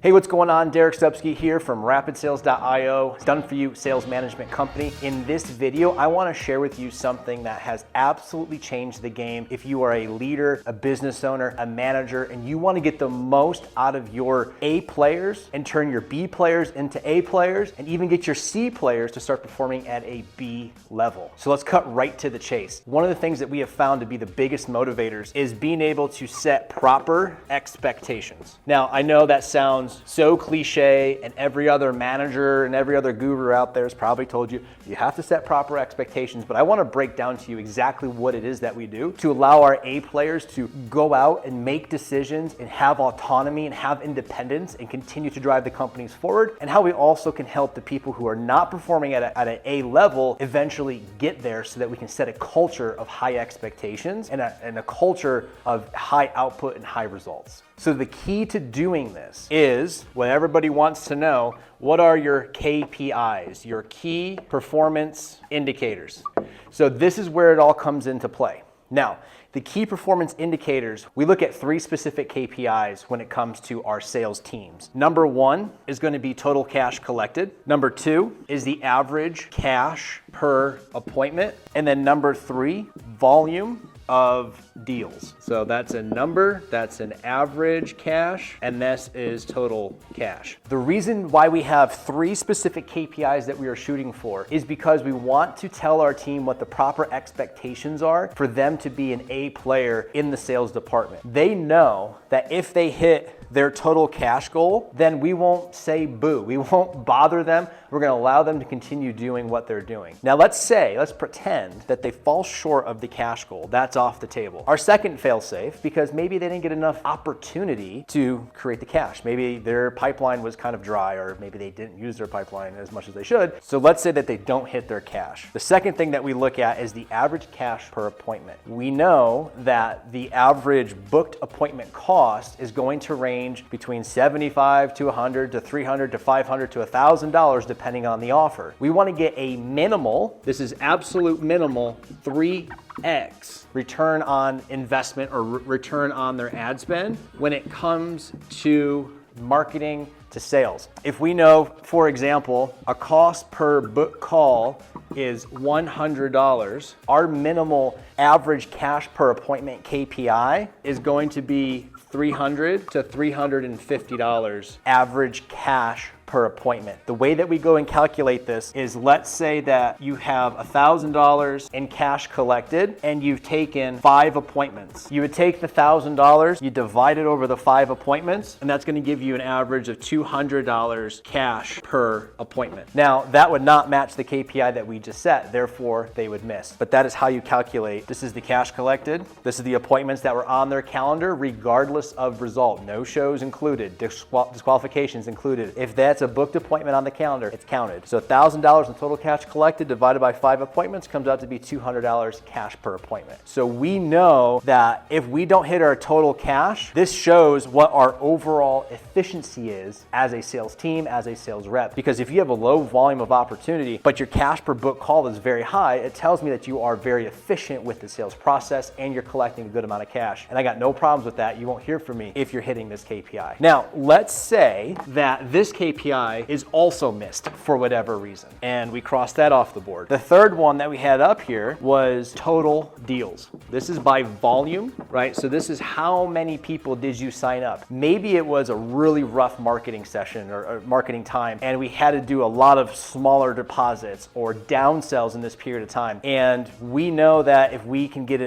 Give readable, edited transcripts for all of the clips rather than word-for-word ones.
Hey, what's going on? Derek Stupski here from rapidsales.io, done for you sales management company. In this video, I want to share with you something that has absolutely changed the game. If you are a leader, a business owner, a manager, and you want to get the most out of your A players and turn your B players into A players and even get your C players to start performing at a B level. So let's cut right to the chase. One of the things that we have found to be the biggest motivators is being able to set proper expectations. Now, I know that sounds so cliche, and every other manager and every other guru out there has probably told you you have to set proper expectations, but I want to break down to you exactly what it is that we do to allow our A players to go out and make decisions and have autonomy and have independence and continue to drive the companies forward, and how we also can help the people who are not performing at an A level eventually get there so that we can set a culture of high expectations and a culture of high output and high results. So the key to doing this is what everybody wants to know: what are your KPIs, your key performance indicators? So this is where it all comes into play. Now, the key performance indicators, we look at 3 specific KPIs when it comes to our sales teams. Number 1 is going to be total cash collected. Number 2 is the average cash per appointment. And then number 3, volume of deals. So that's a number, that's an average cash, and this is total cash. The reason why we have 3 specific KPIs that we are shooting for is because we want to tell our team what the proper expectations are for them to be an A player in the sales department. They know that if they hit their total cash goal, then we won't say boo. We won't bother them. We're going to allow them to continue doing what they're doing. Now let's pretend that they fall short of the cash goal. That's off the table. Our second fail-safe, because maybe they didn't get enough opportunity to create the cash. Maybe their pipeline was kind of dry, or maybe they didn't use their pipeline as much as they should. So let's say that they don't hit their cash. The second thing that we look at is the average cash per appointment. We know that the average booked appointment cost is going to range between $75 to $100 to $300 to $500 to $1,000 depending on the offer. We want to get a minimal, this is absolute minimal, 3x return on investment or return on their ad spend when it comes to marketing to sales. If we know, for example, a cost per book call is $100, our minimal average cash per appointment KPI is going to be $300 to $350 average cash per appointment. The way that we go and calculate this is, let's say that you have $1,000 in cash collected and you've taken 5 appointments. You would take the $1,000, you divide it over the 5 appointments, and that's going to give you an average of $200 cash per appointment. Now, that would not match the KPI that we just set, therefore they would miss. But that is how you calculate. This is the cash collected. This is the appointments that were on their calendar regardless of result. No shows included, disqualifications included. If that's a booked appointment on the calendar, it's counted. So $1,000 in total cash collected divided by 5 appointments comes out to be $200 cash per appointment. So we know that if we don't hit our total cash, this shows what our overall efficiency is as a sales team, as a sales rep. Because if you have a low volume of opportunity, but your cash per book call is very high, it tells me that you are very efficient with the sales process and you're collecting a good amount of cash. And I got no problems with that. You won't hear from me if you're hitting this KPI. Now, let's say that this KPI is also missed for whatever reason, and we crossed that off the board. The third one that we had up here was total deals. This is by volume, right? So this is how many people did you sign up. Maybe it was a really rough marketing session or marketing time, and we had to do a lot of smaller deposits or downsells in this period of time. And we know that if we can get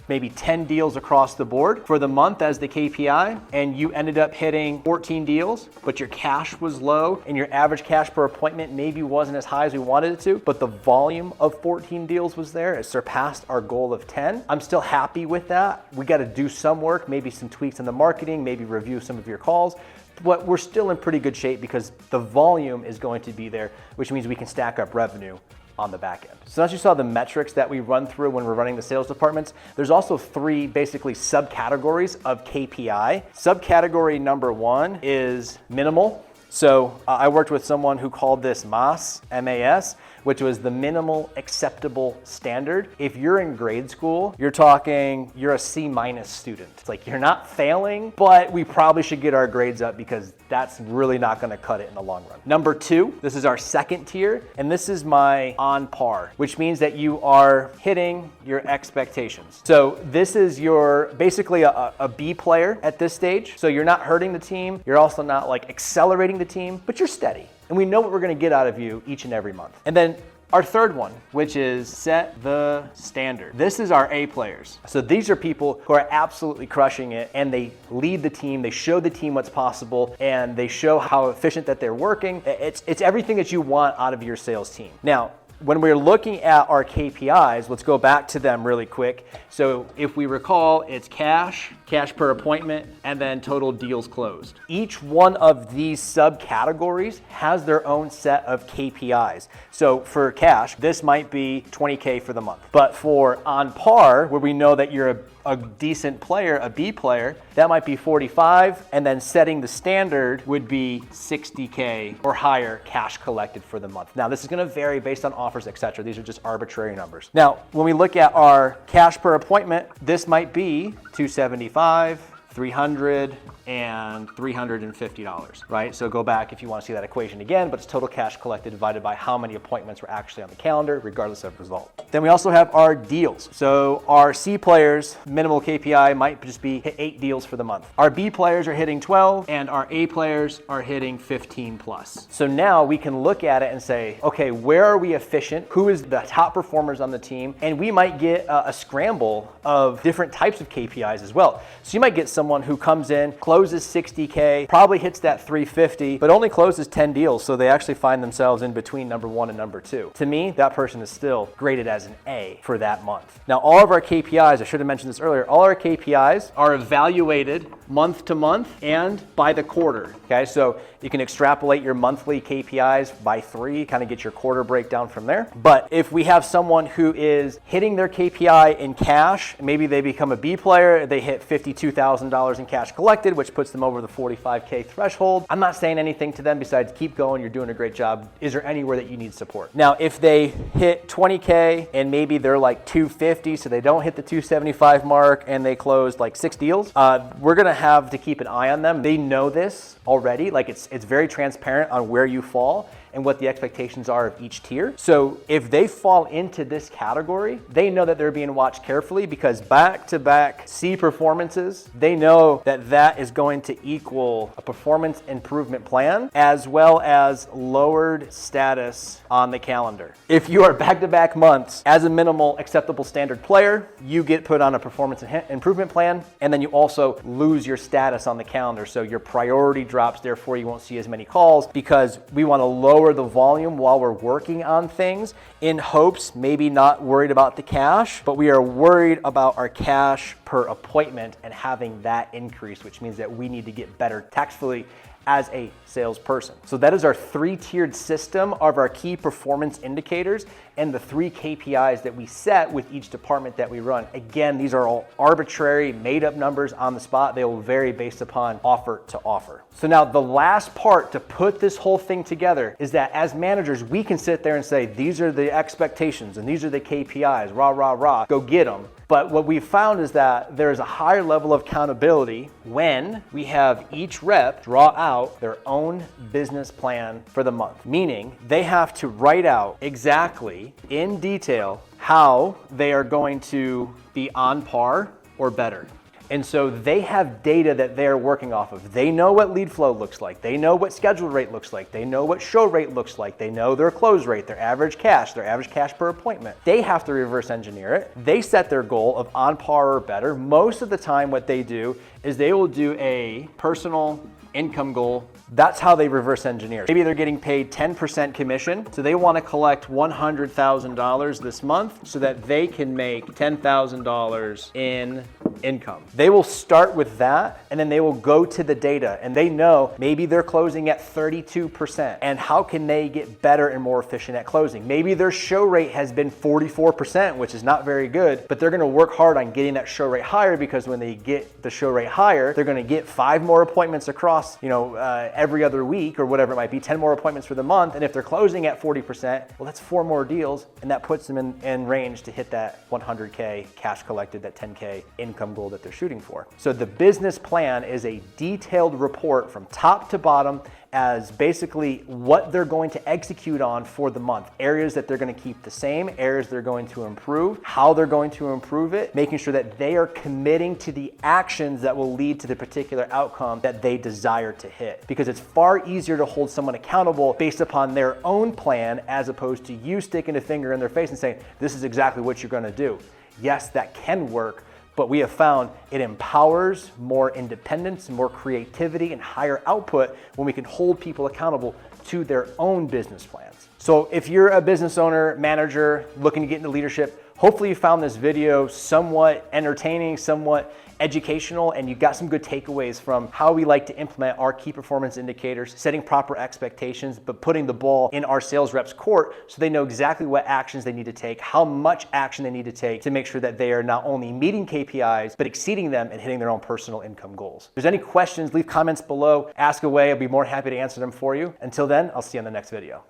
maybe 10 deals across the board for the month as the KPI, and you ended up hitting 14 deals, but your cash was low, and your average cash per appointment maybe wasn't as high as we wanted it to, but the volume of 14 deals was there. It surpassed our goal of 10. I'm still happy with that. We got to do some work, maybe some tweaks in the marketing, maybe review some of your calls, but we're still in pretty good shape because the volume is going to be there, which means we can stack up revenue on the back end. So as you saw the metrics that we run through when we're running the sales departments, there's also 3 basically subcategories of KPI. Subcategory number 1 is minimal. So I worked with someone who called this MAS, M-A-S, which was the minimal acceptable standard. If you're in grade school, you're talking, you're a C- student. It's like you're not failing, but we probably should get our grades up because that's really not gonna cut it in the long run. Number 2, this is our second tier, and this is my on par, which means that you are hitting your expectations. So this is your basically a B player at this stage. So you're not hurting the team, you're also not like accelerating the team, but you're steady. And we know what we're gonna get out of you each and every month. And then our third one, which is set the standard. This is our A players. So these are people who are absolutely crushing it, and they lead the team, they show the team what's possible, and they show how efficient that they're working. It's everything that you want out of your sales team. Now, when we're looking at our KPIs, let's go back to them really quick. So if we recall, it's cash per appointment, and then total deals closed. Each one of these subcategories has their own set of KPIs. So for cash, this might be 20K for the month. But for on par, where we know that you're a decent player, a B player, that might be 45, and then setting the standard would be 60K or higher cash collected for the month. Now, this is gonna vary based on offers, etc. These are just arbitrary numbers. Now, when we look at our cash per appointment, this might be 275, 300, and $350, right? So go back if you want to see that equation again, but it's total cash collected divided by how many appointments were actually on the calendar, regardless of result. Then we also have our deals. So our C players, minimal KPI might just be hit 8 deals for the month. Our B players are hitting 12, and our A players are hitting 15 plus. So now we can look at it and say, okay, where are we efficient? Who is the top performers on the team? And we might get a scramble of different types of KPIs as well. So you might get someone who comes in, closes 60K, probably hits that 350, but only closes 10 deals, so they actually find themselves in between number 1 and number 2. To me, that person is still graded as an A for that month. Now, all of our KPIs, I should have mentioned this earlier, all our KPIs are evaluated month to month and by the quarter, okay? So you can extrapolate your monthly KPIs by 3, kind of get your quarter breakdown from there. But if we have someone who is hitting their KPI in cash, maybe they become a B player, they hit $52,000 in cash collected, which puts them over the 45K threshold. I'm not saying anything to them besides keep going, you're doing a great job. Is there anywhere that you need support? Now, if they hit 20K and maybe they're like 250, so they don't hit the 275 mark and they closed like 6 deals, we're gonna have to keep an eye on them. They know this already, like it's very transparent on where you fall and what the expectations are of each tier. So if they fall into this category, they know that they're being watched carefully because back-to-back C performances, they know that that is going to equal a performance improvement plan as well as lowered status on the calendar. If you are back-to-back months as a minimal acceptable standard player, you get put on a performance improvement plan, and then you also lose your status on the calendar. So your priority drops, therefore you won't see as many calls because we want to lower the volume while we're working on things in hopes, maybe not worried about the cash, but we are worried about our cash per appointment and having that increase, which means that we need to get better tactfully as a salesperson. So that is our 3-tiered system of our key performance indicators and the 3 KPIs that we set with each department that we run. Again, these are all arbitrary, made up numbers on the spot. They will vary based upon offer to offer. So now the last part to put this whole thing together is that as managers, we can sit there and say, these are the expectations and these are the KPIs, rah, rah, rah, go get them. But what we've found is that there's a higher level of accountability when we have each rep draw out their own business plan for the month, meaning they have to write out exactly in detail how they are going to be on par or better. And so they have data that they're working off of. They know what lead flow looks like. They know what schedule rate looks like. They know what show rate looks like. They know their close rate, their average cash per appointment. They have to reverse engineer it. They set their goal of on par or better. Most of the time what they do is they will do a personal income goal. That's how they reverse engineer. Maybe they're getting paid 10% commission, so they want to collect $100,000 this month so that they can make $10,000 in income. They will start with that and then they will go to the data and they know maybe they're closing at 32% and how can they get better and more efficient at closing. Maybe their show rate has been 44%, which is not very good, but they're going to work hard on getting that show rate higher because when they get the show rate higher, they're going to get 5 more appointments across costs, every other week or whatever it might be, 10 more appointments for the month. And if they're closing at 40%, well, that's 4 more deals. And that puts them in range to hit that 100K cash collected, that 10K income goal that they're shooting for. So the business plan is a detailed report from top to bottom as basically what they're going to execute on for the month, areas that they're going to keep the same, areas they're going to improve, how they're going to improve it, making sure that they are committing to the actions that will lead to the particular outcome that they desire to hit. Because it's far easier to hold someone accountable based upon their own plan as opposed to you sticking a finger in their face and saying, this is exactly what you're going to do. Yes, that can work, but we have found it empowers more independence, more creativity, and higher output when we can hold people accountable to their own business plans. So if you're a business owner, manager, looking to get into leadership, hopefully you found this video somewhat entertaining, somewhat educational, and you got some good takeaways from how we like to implement our key performance indicators, setting proper expectations, but putting the ball in our sales reps' court so they know exactly what actions they need to take, how much action they need to take to make sure that they are not only meeting KPIs, but exceeding them and hitting their own personal income goals. If there's any questions, leave comments below, ask away. I'll be more happy to answer them for you. Until then, I'll see you on the next video.